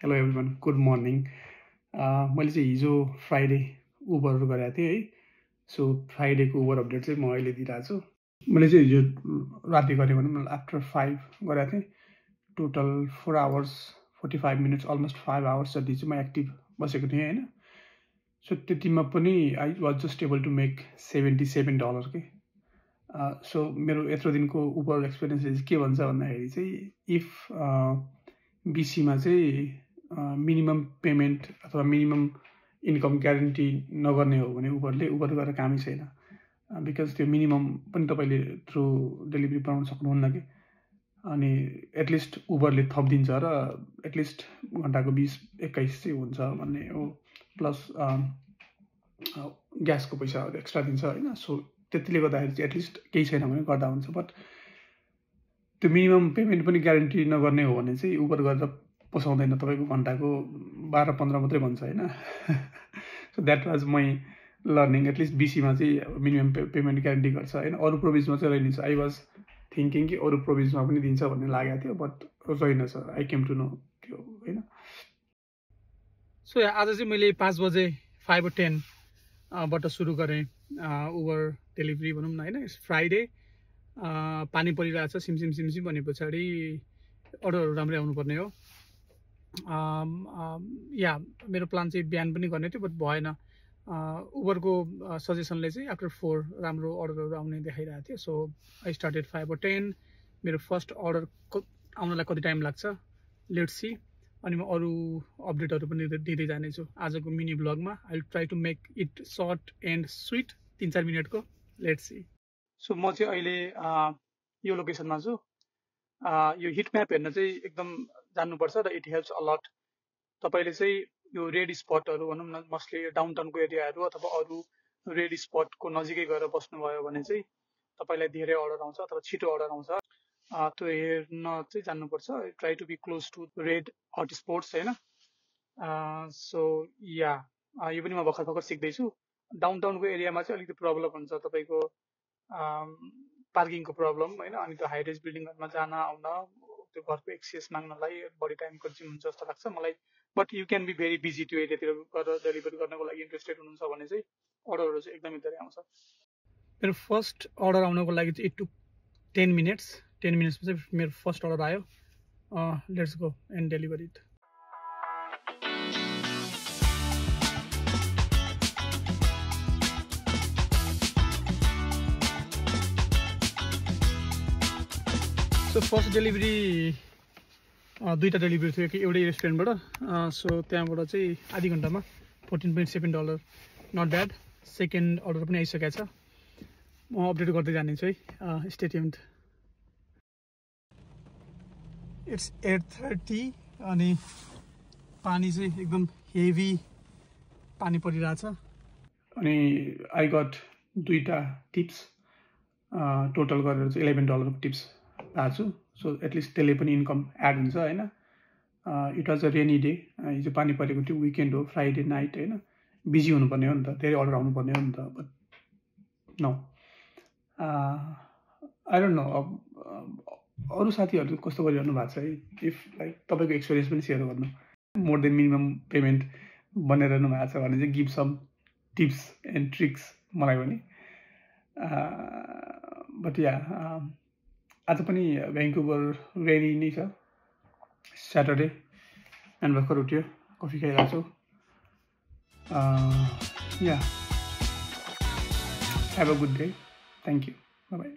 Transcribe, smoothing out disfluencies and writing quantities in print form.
Hello everyone, good morning. मैले चाहिँ हिजो फ्राइडे उबरहरू गरेको थिएँ है। सो फ्राइडेको उबर अपडेट चाहिँ म अहिले दिइरहेको छु। मैले चाहिँ हिजो राति गरेँ भनौँ न, आफ्टर 5 गरेको थिएँ। Total 4 hours 45 minutes, almost 5 hours जति चाहिँ म एक्टिभ बसेको थिएँ होइन। सो त्यतिमा पनि I was just able to make $77 के। सो मेरो यत्रो दिनको उबर एक्सपिरियन्सले चाहिँ के भन्छ भन्दाखेरि चाहिँ इफ बिसीमा चाहिँ मिनिमम पेमेन्ट अथवा मिनिमम इन्कम ग्यारेन्टी नगर्ने हो भने उबर गरेर कामै छैन। बिकज त्यो मिनिमम पनि तपाईँले थ्रु डेलिभरी बनाउन सक्नुहुन्न कि। अनि एटलिस्ट उबरले थपिदिन्छ र एटलिस्ट घन्टाको 20-21 चाहिँ हुन्छ भन्ने हो। प्लस ग्यासको पैसाहरू एक्स्ट्रा दिन्छ होइन। सो त्यतिले गर्दाखेरि चाहिँ एटलिस्ट केही छैन भने गर्दा हुन्छ। बट त्यो मिनिमम पेमेन्ट पनि ग्यारेन्टी नगर्ने हो भने चाहिँ उबर गरेर पोसाउँदैन। तपाईँको घन्टाको 12-15 मात्रै भन्छ होइन। So that was my learning. At least बिसीमा चाहिँ मिनिमम पेमेन्ट ग्यारेन्टी गर्छ होइन। अरू प्रोभिजमा चाहिँ रहेनछ। आई वाज थिङ्किङ कि अरू प्रोभिजमा पनि दिन्छ भन्ने लागेको थियो, बट रहेनछ। आई केम टु नो त्यो होइन। सो आज चाहिँ मैले 5 बजे 5 or 10 बाट सुरु गरेँ उबर डेलिभरी भनौँ न होइन। फ्राइडे पानी परिरहेछ सिमसिम भने पछाडि अर्डरहरू राम्रै आउनुपर्ने हो। या मेरो प्लान चाहिँ बिहान पनि गर्ने थियो, बट भएन। उबरको सजेसनले चाहिँ आफ्टर 4 राम्रो अर्डरहरू आउने देखाइरहेको थियो। So I started 5 or 10। मेरो फर्स्ट अर्डर आउनलाई कति टाइम लाग्छ लेट्स सी। अनि म अरू अपडेटहरू पनि दिँदै जानेछु आजको मिनी ब्लगमा। I will try to make it short and sweet, 3-4 मिनटको। Let's see. सो म चाहिँ अहिले यो लोकेसनमा छु। यो हिट म्याप हेर्न चाहिँ एकदम जान्नुपर्छ र इट हेल्प्स अलट। तपाईँले चाहिँ यो रेड स्पटहरू भनौँ न, मस्टली डाउनटाउनको एरियाहरू अथवा अरू रेड स्पटको नजिकै गएर बस्नुभयो भने चाहिँ तपाईँलाई धेरै अर्डर आउँछ अथवा छिटो अर्डर आउँछ। त्यो हेर्न चाहिँ जान्नुपर्छ। Try to be close to red hot spots होइन। सो या यो पनि म भर्खर सिक्दैछु। डाउनटाउनको एरियामा चाहिँ अलिकति प्रब्लम हुन्छ तपाईँको पार्किङको प्रब्लम होइन। अनि त्यो हाई राइज बिल्डिङहरूमा जान आउन त्यो घरको एक्सेस माग्नलाई बढी टाइम कन्ज्युम हुन्छ जस्तो लाग्छ मलाई। But you can be very busy त्यो एरियातिर गरेर डेलिभरी गर्नको लागि इन्ट्रेस्टेड हुनुहुन्छ भने चाहिँ अर्डरहरू चाहिँ एकदमै धेरै आउँछ। मेरो फर्स्ट अर्डर आउनको लागि चाहिँ इट टुक 10 minutes। 10 minutesमा चाहिँ मेरो फर्स्ट अर्डर आयो। Let's go and delivery it. So first delivery दुईवटा डेलिभरी थियो कि एउटै रेस्टुरेन्टबाट। सो त्यहाँबाट चाहिँ आधी घन्टामा $14.7, नट ब्याड। सेकेन्ड अर्डर पनि आइसकेको छ। म अपडेट गर्दै जानेछु है। Stay tuned. इट्स 8:30 अनि पानी चाहिँ एकदम हेभी पानी परिरहेछ। अनि आई गट 2टा टिप्स, टोटल गरेर चाहिँ $11 टिप्स पाएको छु। सो एटलिस्ट त्यसले पनि इन्कम एड हुन्छ होइन। It was a rainy day. हिजो पानी परेको थियो, विकेन्ड हो, फ्राइडे नाइट होइन। बिजी हुनुपर्ने हो नि त, धेरै अर्डर आउनुपर्ने हो नि त। But no, I don't know अब अरू साथीहरूले कस्तो गरिरहनु भएको छ है। इफ लाइक तपाईँको एक्सपिरियन्स पनि सेयर गर्नु। मोर देन मिनिमम पेमेन्ट बनिरहनु भएको छ भने चाहिँ give some tips and tricks मलाई पनि। बट या आज पनि भ्यान्कुभर रेनी नै छ, स्याटरडे। एन्ड भर्खर उठ्यो, कफी खाइरहेको छु। Yeah, have a good day. Thank you, bye by.